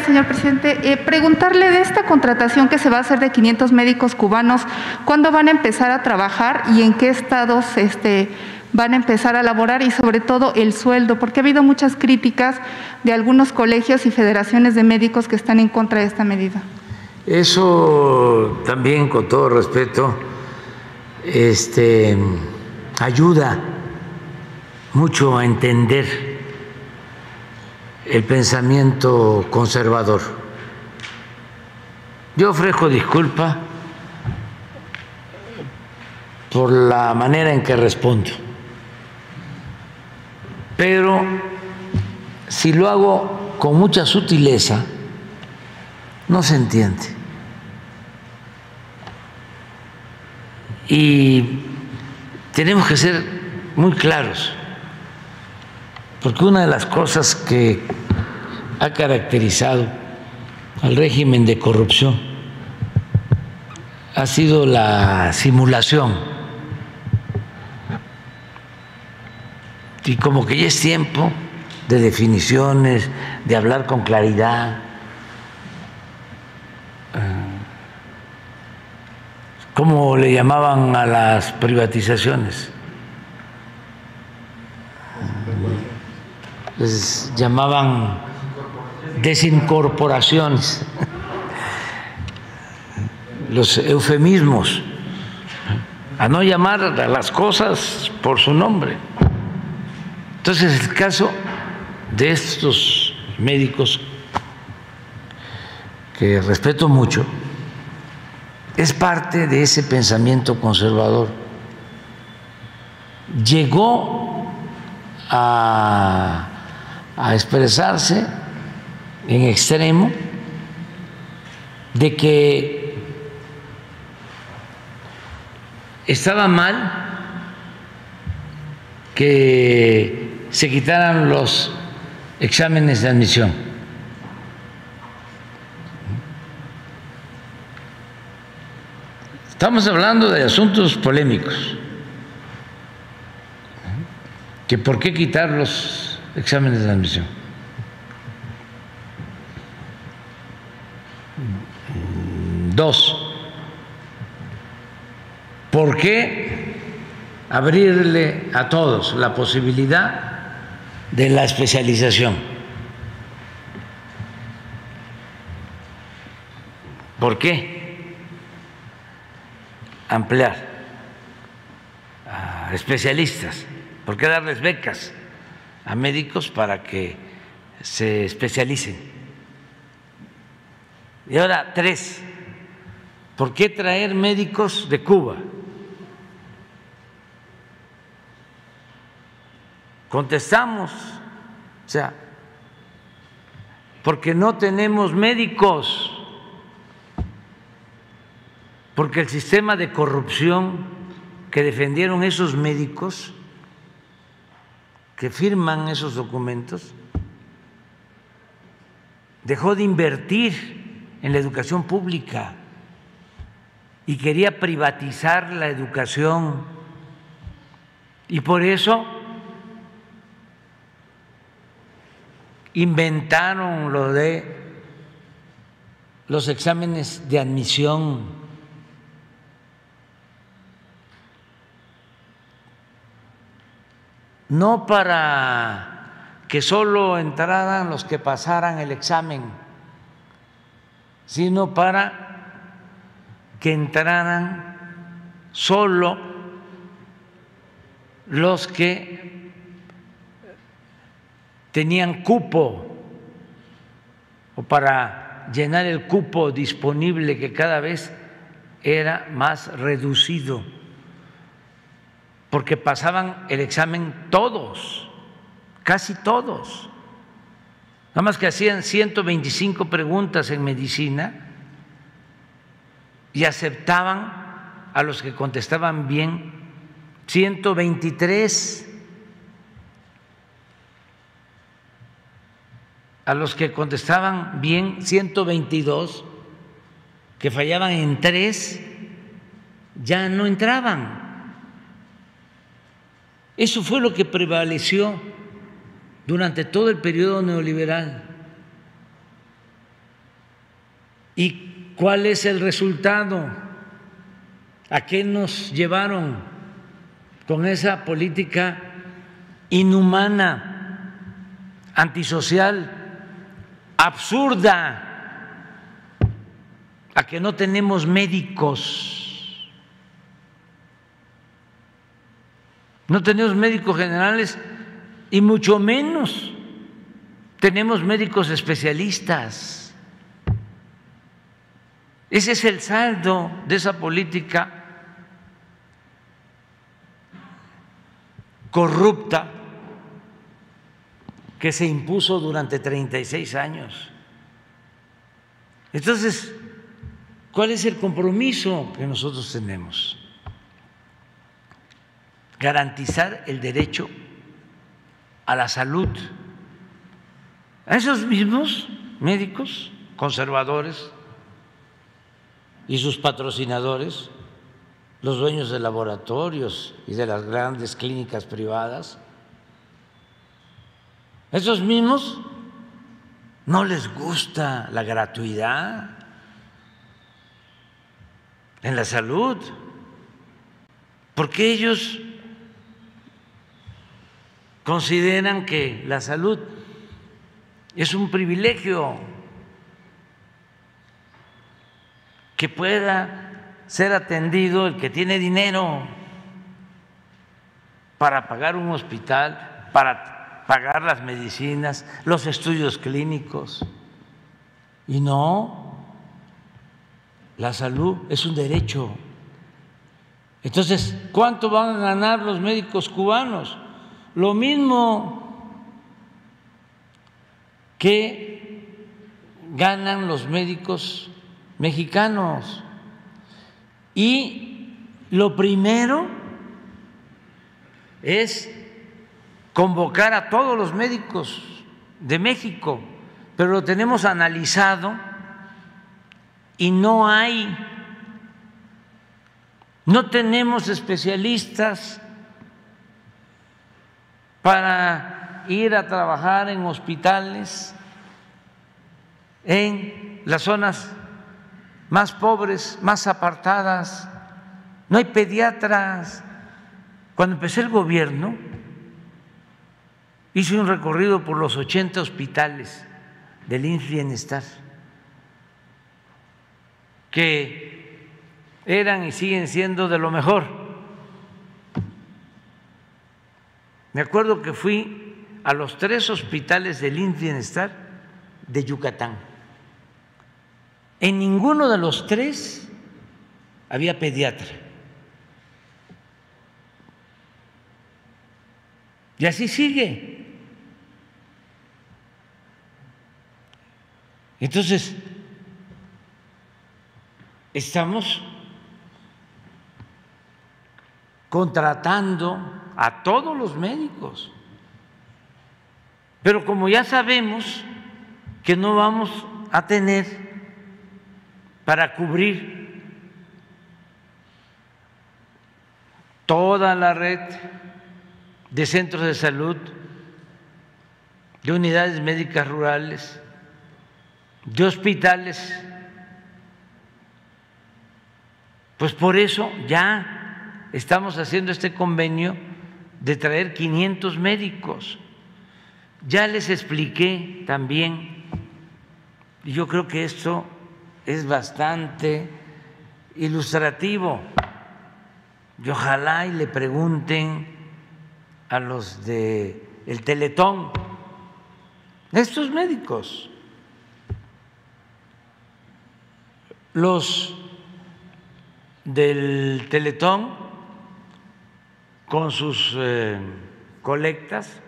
señor presidente. Preguntarle de esta contratación que se va a hacer de 500 médicos cubanos, ¿cuándo van a empezar a trabajar y en qué estados van a empezar a laborar? Y sobre todo el sueldo, porque ha habido muchas críticas de algunos colegios y federaciones de médicos que están en contra de esta medida. Eso también, con todo respeto, ayuda mucho a entender el pensamiento conservador. Yo ofrezco disculpa por la manera en que respondo, pero si lo hago con mucha sutileza, no se entiende. Y tenemos que ser muy claros, porque una de las cosas que ha caracterizado al régimen de corrupción ha sido la simulación. Y como que ya es tiempo de definiciones, de hablar con claridad. ¿Cómo le llamaban a las privatizaciones? Les llamaban desincorporaciones, los eufemismos, a no llamar a las cosas por su nombre. Entonces, el caso de estos médicos, que respeto mucho, es parte de ese pensamiento conservador. Llegó a expresarse en extremo de que estaba mal que se quitaran los exámenes de admisión. Estamos hablando de asuntos polémicos. ¿Que por qué quitar los exámenes de admisión? Dos, ¿por qué abrirle a todos la posibilidad de la especialización? ¿Por qué ampliar a especialistas? ¿Por qué darles becas a médicos para que se especialicen? Y ahora, tres, ¿por qué traer médicos de Cuba? Contestamos, o sea, porque no tenemos médicos, porque el sistema de corrupción que defendieron esos médicos que firman esos documentos dejó de invertir en la educación pública y quería privatizar la educación, y por eso inventaron lo de los exámenes de admisión. No para que solo entraran los que pasaran el examen, sino para que entraran solo los que tenían cupo, o para llenar el cupo disponible, que cada vez era más reducido, porque pasaban el examen todos, casi todos. Nada más que hacían 125 preguntas en medicina y aceptaban a los que contestaban bien 123, a los que contestaban bien 122, que fallaban en 3, ya no entraban. Eso fue lo que prevaleció durante todo el periodo neoliberal. ¿Y cuál es el resultado? ¿A qué nos llevaron con esa política inhumana, antisocial, absurda? A que no tenemos médicos, no tenemos médicos generales y mucho menos tenemos médicos especialistas. Ese es el saldo de esa política corrupta que se impuso durante 36 años. Entonces, ¿cuál es el compromiso que nosotros tenemos? Garantizar el derecho a la salud. A esos mismos médicos conservadores y sus patrocinadores, los dueños de laboratorios y de las grandes clínicas privadas, esos mismos no les gusta la gratuidad en la salud, porque ellos consideran que la salud es un privilegio, que pueda ser atendido el que tiene dinero para pagar un hospital, para pagar las medicinas, los estudios clínicos. Y no, la salud es un derecho. Entonces, ¿cuánto van a ganar los médicos cubanos? Lo mismo que ganan los médicos mexicanos. Y lo primero es convocar a todos los médicos de México, pero lo tenemos analizado y no tenemos especialistas para ir a trabajar en hospitales en las zonas más pobres, más apartadas. No hay pediatras. Cuando empecé el gobierno, hice un recorrido por los 80 hospitales del IMSS Bienestar, que eran y siguen siendo de lo mejor. Me acuerdo que fui a los 3 hospitales del IMSS Bienestar de Yucatán. En ninguno de los 3 había pediatra. Y así sigue. Entonces, estamos contratando a todos los médicos, pero como ya sabemos que no vamos a tener para cubrir toda la red de centros de salud, de unidades médicas rurales, de hospitales, pues por eso ya estamos haciendo este convenio de traer 500 médicos. Ya les expliqué también, y yo creo que esto es bastante ilustrativo, y ojalá y le pregunten a los del Teletón, estos médicos, los del Teletón con sus colectas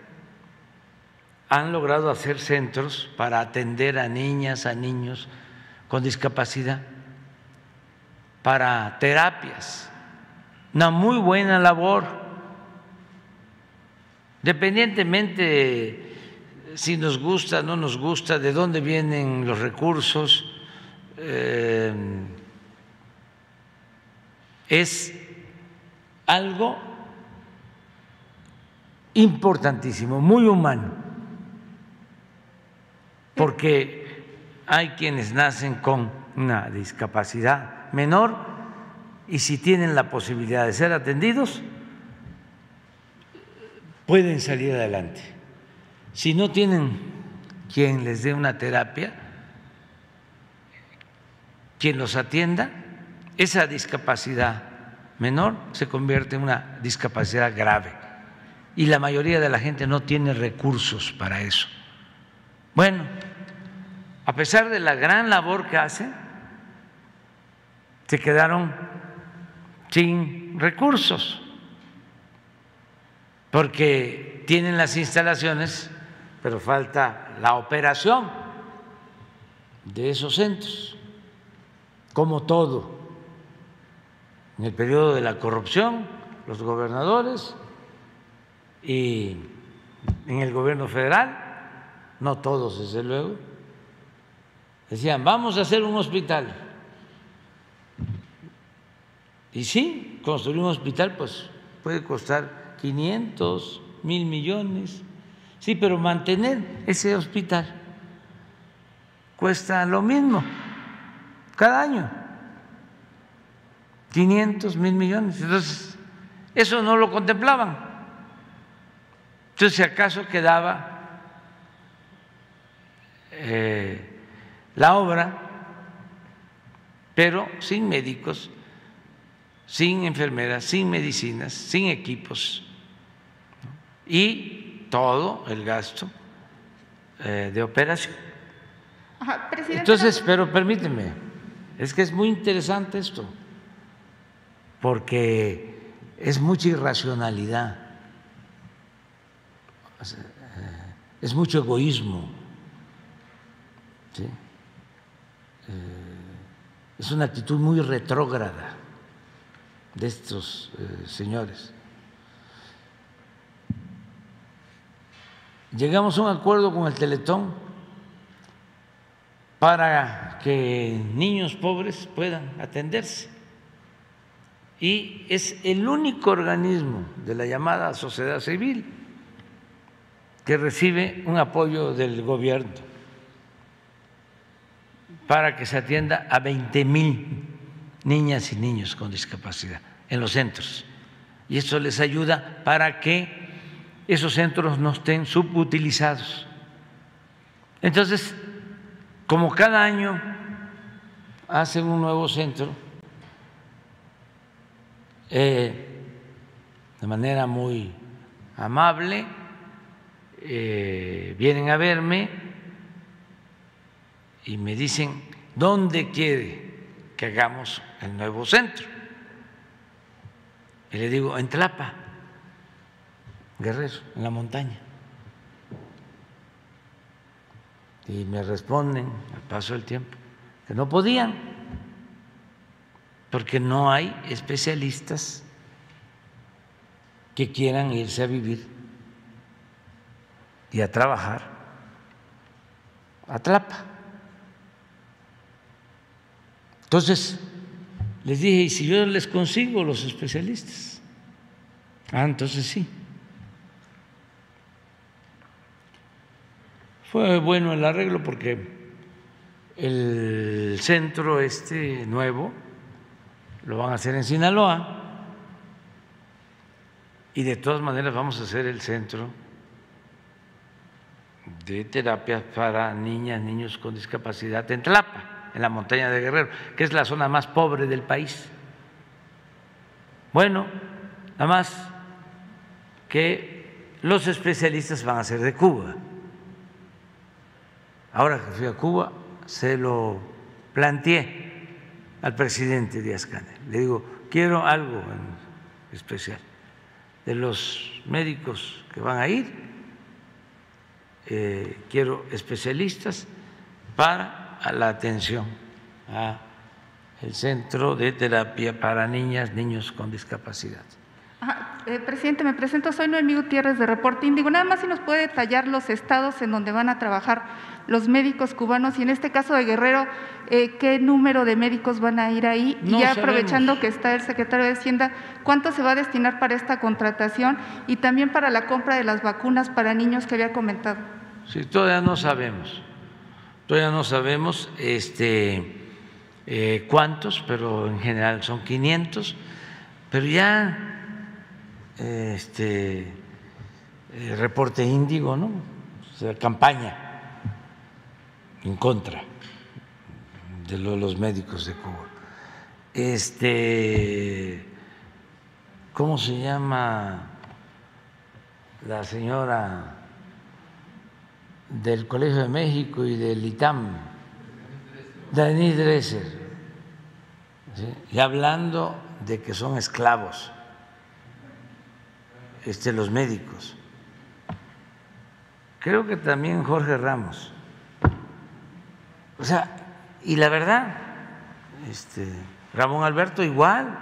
han logrado hacer centros para atender a niñas, a niños con discapacidad, para terapias, una muy buena labor. Independientemente si nos gusta, no nos gusta, de dónde vienen los recursos, es algo importantísimo, muy humano, porque hay quienes nacen con una discapacidad menor y si tienen la posibilidad de ser atendidos, pueden salir adelante. Si no tienen quien les dé una terapia, quien los atienda, esa discapacidad menor se convierte en una discapacidad grave y la mayoría de la gente no tiene recursos para eso. Bueno, a pesar de la gran labor que hacen, se quedaron sin recursos porque tienen las instalaciones, pero falta la operación de esos centros. Como todo, en el periodo de la corrupción, los gobernadores y en el gobierno federal, no todos desde luego, decían vamos a hacer un hospital. Y sí, construir un hospital pues puede costar 500, 1,000 millones, sí, pero mantener ese hospital cuesta lo mismo cada año, 500, 1,000 millones. Entonces, eso no lo contemplaban. Entonces, si acaso quedaba la obra, pero sin médicos, sin enfermeras, sin medicinas, sin equipos y todo el gasto de operación. Ajá, presidente. Entonces, pero permíteme, es que es muy interesante esto, porque es mucha irracionalidad, es mucho egoísmo, ¿sí? Es una actitud muy retrógrada de estos señores. Llegamos a un acuerdo con el Teletón para que niños pobres puedan atenderse y es el único organismo de la llamada sociedad civil que recibe un apoyo del gobierno para que se atienda a 20,000 niñas y niños con discapacidad en los centros. Y esto les ayuda para que esos centros no estén subutilizados. Entonces, como cada año hacen un nuevo centro, de manera muy amable, vienen a verme y me dicen dónde quiere que hagamos el nuevo centro. Y le digo, en Tlapa, Guerrero, en la montaña. Y me responden al paso del tiempo que no podían, porque no hay especialistas que quieran irse a vivir y a trabajar a Tlapa. Entonces les dije, ¿y si yo les consigo los especialistas? Ah, entonces sí. Fue bueno el arreglo porque el centro nuevo lo van a hacer en Sinaloa y de todas maneras vamos a hacer el centro de terapia para niñas, niños con discapacidad en Tlapa, en la montaña de Guerrero, que es la zona más pobre del país. Bueno, nada más que los especialistas van a ser de Cuba. Ahora que fui a Cuba, se lo planteé al presidente Díaz-Canel. Le digo, quiero algo en especial de los médicos que van a ir, quiero especialistas para la atención al centro de terapia para niñas, niños con discapacidad. Presidente, me presento, soy Noemí Gutiérrez de Reporte Índigo. Nada más si nos puede detallar los estados en donde van a trabajar los médicos cubanos y en este caso de Guerrero, ¿qué número de médicos van a ir ahí? No y ya sabemos. Aprovechando que está el secretario de Hacienda, ¿cuánto se va a destinar para esta contratación y también para la compra de las vacunas para niños que había comentado? Sí, todavía no sabemos. cuántos, pero en general son 500, pero ya reporte Índigo, ¿no? O sea, campaña en contra de los médicos de Cuba. ¿Cómo se llama la señora del Colegio de México y del ITAM? Denise Dresser, ¿sí? Y hablando de que son esclavos los médicos. Creo que también Jorge Ramos. O sea, y la verdad, Ramón Alberto igual.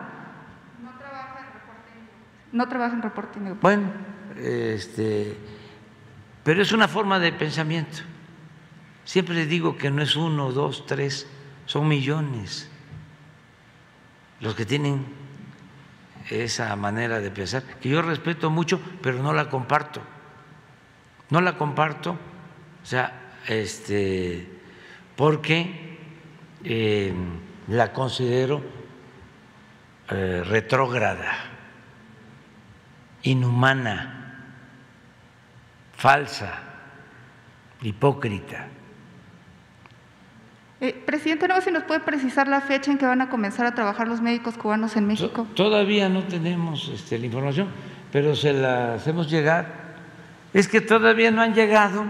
No trabaja en reporte. Bueno, pero es una forma de pensamiento. Siempre les digo que no es 1, 2, 3, son millones los que tienen esa manera de pensar, que yo respeto mucho, pero no la comparto. No la comparto, o sea, porque la considero retrógrada, inhumana, falsa, hipócrita. Presidente, no sé si nos puede precisar la fecha en que van a comenzar a trabajar los médicos cubanos en México. Todavía no tenemos la información, pero se la hacemos llegar. Es que todavía no han llegado.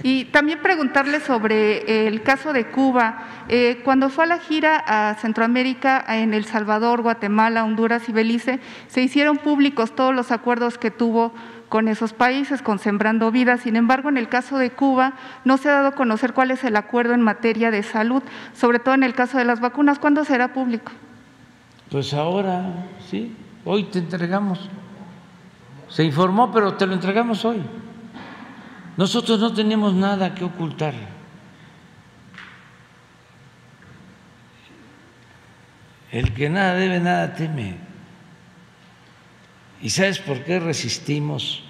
Y también preguntarle sobre el caso de Cuba. Cuando fue a la gira a Centroamérica, en El Salvador, Guatemala, Honduras y Belice, se hicieron públicos todos los acuerdos que tuvo con esos países, con Sembrando Vida. Sin embargo, en el caso de Cuba no se ha dado a conocer cuál es el acuerdo en materia de salud, sobre todo en el caso de las vacunas. ¿Cuándo será público? Pues ahora, sí, hoy te entregamos. Se informó, pero te lo entregamos hoy. Nosotros no tenemos nada que ocultar. El que nada debe, nada teme. ¿Y sabes por qué resistimos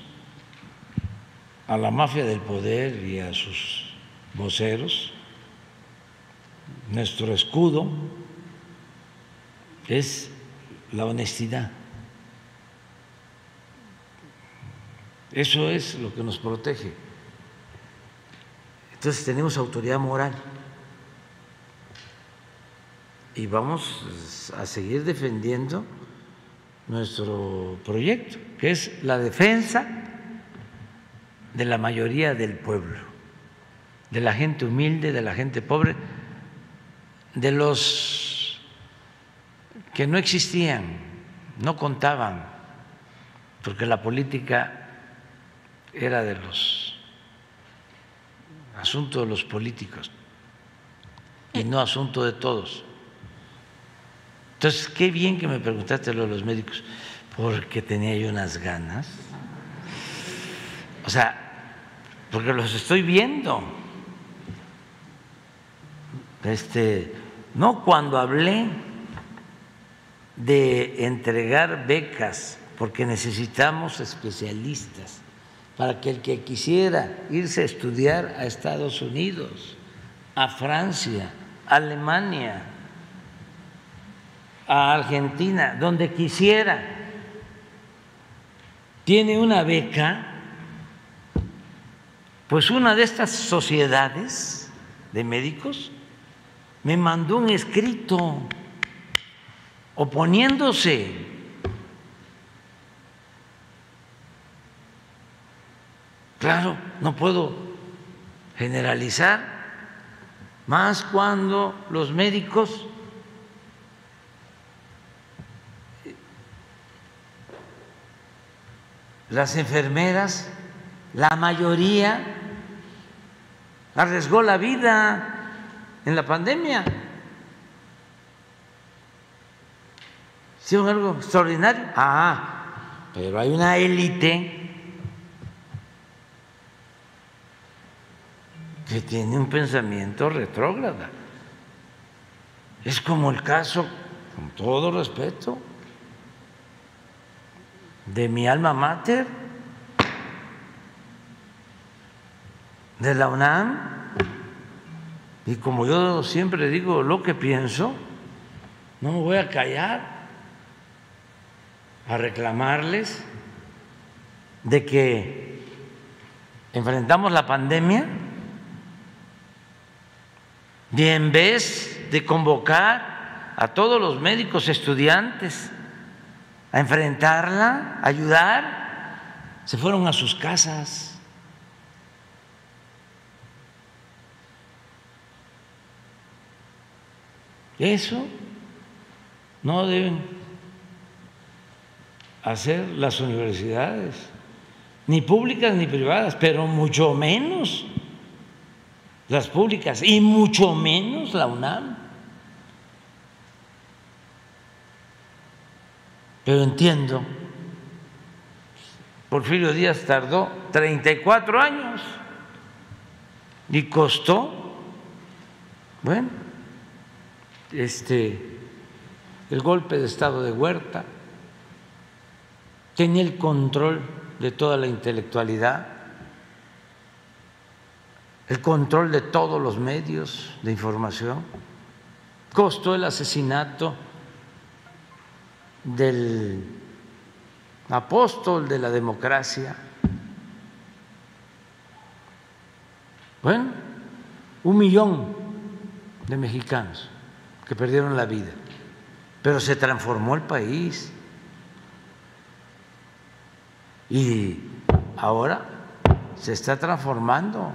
a la mafia del poder y a sus voceros? Nuestro escudo es la honestidad. Eso es lo que nos protege. Entonces tenemos autoridad moral y vamos a seguir defendiendo nuestro proyecto, que es la defensa de la mayoría del pueblo, de la gente humilde, de la gente pobre, de los que no existían, no contaban, porque la política era de los asunto de los políticos y no asunto de todos. Entonces, qué bien que me preguntaste lo de los médicos, porque tenía yo unas ganas. O sea, porque los estoy viendo. No cuando hablé de entregar becas, porque necesitamos especialistas para que el que quisiera irse a estudiar a Estados Unidos, a Francia, a Alemania, a Argentina, donde quisiera, tiene una beca, pues una de estas sociedades de médicos me mandó un escrito oponiéndose. Claro, no puedo generalizar, más cuando los médicos las enfermeras, la mayoría arriesgó la vida en la pandemia. ¿Hicieron algo extraordinario? Pero hay una élite que tiene un pensamiento retrógrada. Es como el caso, con todo respeto, de mi alma mater, de la UNAM, Y como yo siempre digo lo que pienso, no me voy a callar a reclamarles de que enfrentamos la pandemia y en vez de convocar a todos los médicos estudiantes a enfrentarla, a ayudar, se fueron a sus casas. Eso no deben hacer las universidades, ni públicas ni privadas, pero mucho menos las públicas y mucho menos la UNAM. Pero entiendo, Porfirio Díaz tardó 34 años y costó, bueno, el golpe de estado de Huerta, tenía el control de toda la intelectualidad, el control de todos los medios de información, costó el asesinato del apóstol de la democracia. Bueno, 1 millón de mexicanos que perdieron la vida, pero se transformó el país y ahora se está transformando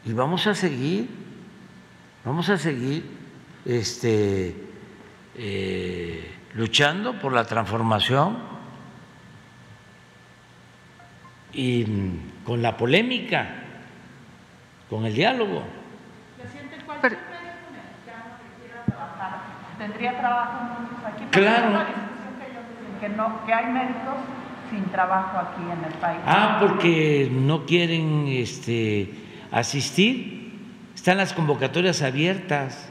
y vamos a seguir luchando por la transformación y con la polémica, con el diálogo. ¿Tendría trabajo entonces aquí? Claro. Una discusión que hay médicos sin trabajo aquí en el país. Porque no quieren asistir. Están las convocatorias abiertas.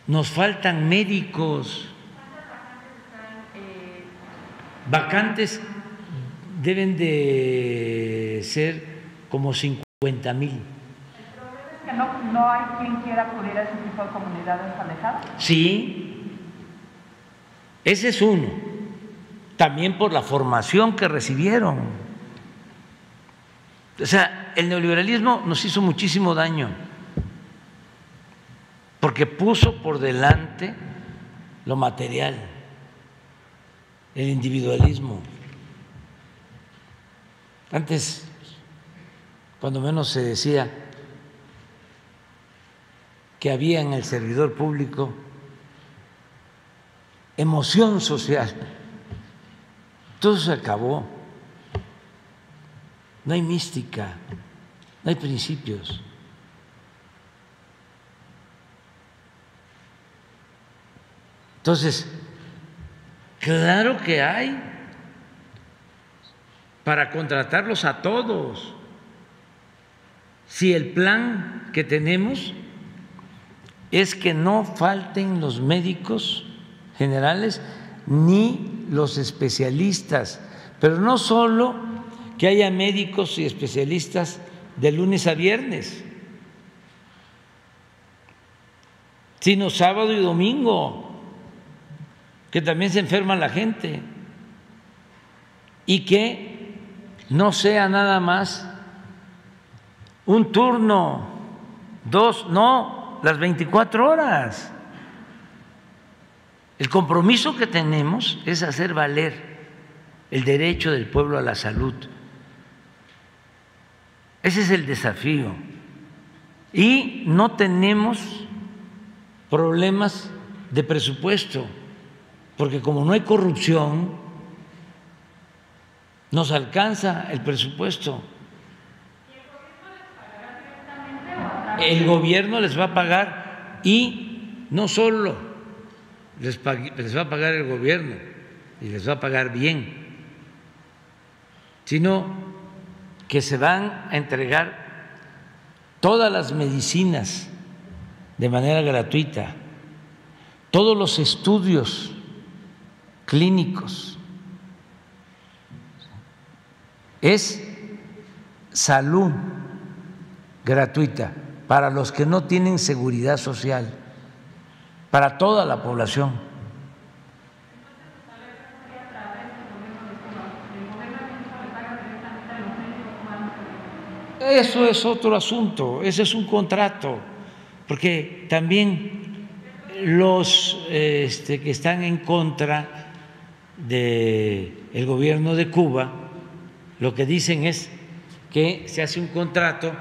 Nos faltan médicos. Vacantes deben de ser como 50,000. ¿Que no hay quien quiera acudir a ese tipo de comunidades alejadas? Sí, ese es uno. También por la formación que recibieron. O sea, el neoliberalismo nos hizo muchísimo daño porque puso por delante lo material, el individualismo. Antes, cuando menos se decía que había en el servidor público emoción social. Todo se acabó. No hay mística, no hay principios. Entonces, claro que hay para contratarlos a todos. Si el plan que tenemos es que no falten los médicos generales ni los especialistas, pero no solo que haya médicos y especialistas de lunes a viernes, sino sábado y domingo, que también se enferma la gente, y que no sea nada más un turno, 2, no, las 24 horas. El compromiso que tenemos es hacer valer el derecho del pueblo a la salud. Ese es el desafío. Y no tenemos problemas de presupuesto, porque como no hay corrupción, nos alcanza el presupuesto. El gobierno les va a pagar, y no solo les va a pagar el gobierno y les va a pagar bien, sino que se van a entregar todas las medicinas de manera gratuita, todos los estudios clínicos. Es salud gratuita para los que no tienen seguridad social, para toda la población. Eso es otro asunto, ese es un contrato, porque también los que están en contra del gobierno de Cuba, lo que dicen es que se hace un contrato,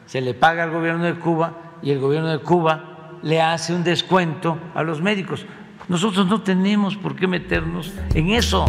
se le paga al gobierno de Cuba y el gobierno de Cuba le hace un descuento a los médicos. Nosotros no tenemos por qué meternos en eso.